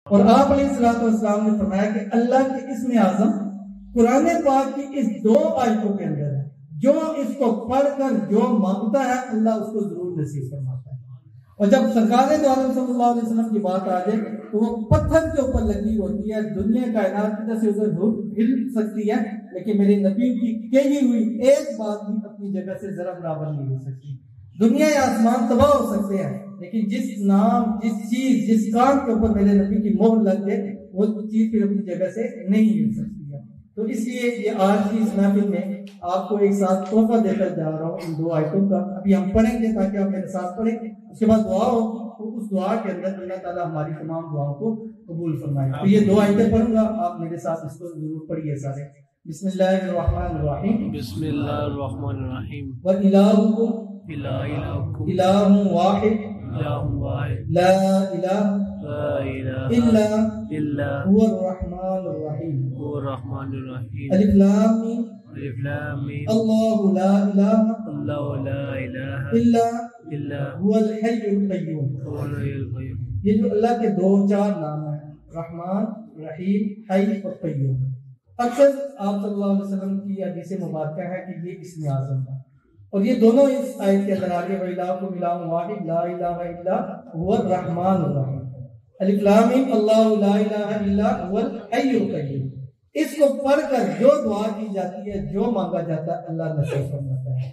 اور آپ علیہ السلام نے فرمایا کہ اللہ کے اسم اعظم قرآن پاک کی اس 2 آیتوں کے اندر ہے، جو اس کو پڑھ کر جو مانگتا ہے اللہ اس کو ضرور نصیب فرماتا ہے۔ اور جب سرکار دو عالم صلی اللہ علیہ وسلم کی بات آ جائے تو وہ پتھر کے اوپر لگی ہوتی ہے، دنیا کائنات کی سے ادھر ہل سکتی ہے، لیکن میرے نبی کی کہی ہوئی ایک بات بھی اپنی جگہ سے ذرا برابر نہیں ہو سکتی۔ دنیا یا آسمان تباہ ہو سکتے ہیں، لیکن جس نام، جس چیز، جس کام کے اوپر میرے نبی کی مہر لگ جائے وہ چیز پھر اپنی جگہ سے نہیں مل سکتی ہے۔ تو اس لیے یہ آج کی اس محفل میں آپ کو ایک ساتھ تحفہ دے کر جا رہا ہوں ان 2 آیتوں کا۔ ابھی ہم پڑھیں گے تاکہ آپ میرے ساتھ پڑھیں، اس کے بعد دعا ہوگی، تو اس دعا کے اندر اللہ تعالیٰ ہماری تمام دعاؤں کو قبول فرمائے۔ تو یہ 2 آیتیں پڑھوں گا، آپ میرے ساتھ اس کو ضرور پڑھیے سارے۔ بسم اللہ الرحمن الرحیم۔ بسم اللہ الرحمن الرحیم۔ وَإِلَٰهُكُمْ إِلَٰهُكُمْ إِلَٰهٌ وَاحِدٌ إِلَٰهٌ وَاحِدٌ لا إله لا إله إلا هو الرحمن الرحيم هو الرحمن الرحيم ألف لام ميم ألف لام ميم الله لا إله الله لا إله إلا هو الحي القيوم۔ هو الحي القيوم۔ یہ جو اللہ کے 2-4 نام ہیں، رحمان، رحیم، حی اور قیوم، اکثر آپ صلی اللہ علیہ وسلم کی حدیث مبارکہ ہے کہ یہ اسم اعظم ہے، اور یہ دونوں اس آیت کے اندر آگے وَإِلَٰهُكُمْ إِلَٰهٌ وَاحِدٌ لَا إِلَٰهَ إِلَّا هُوَ الرَّحْمَٰنُ الرَّحِيمُ۔ الف لام میم اللہ لا الہ الا هو الحی القیوم۔ اس کو پڑھ کر جو دعا کی جاتی ہے، جو مانگا جاتا ہے، اللہ نصیب فرماتا ہے۔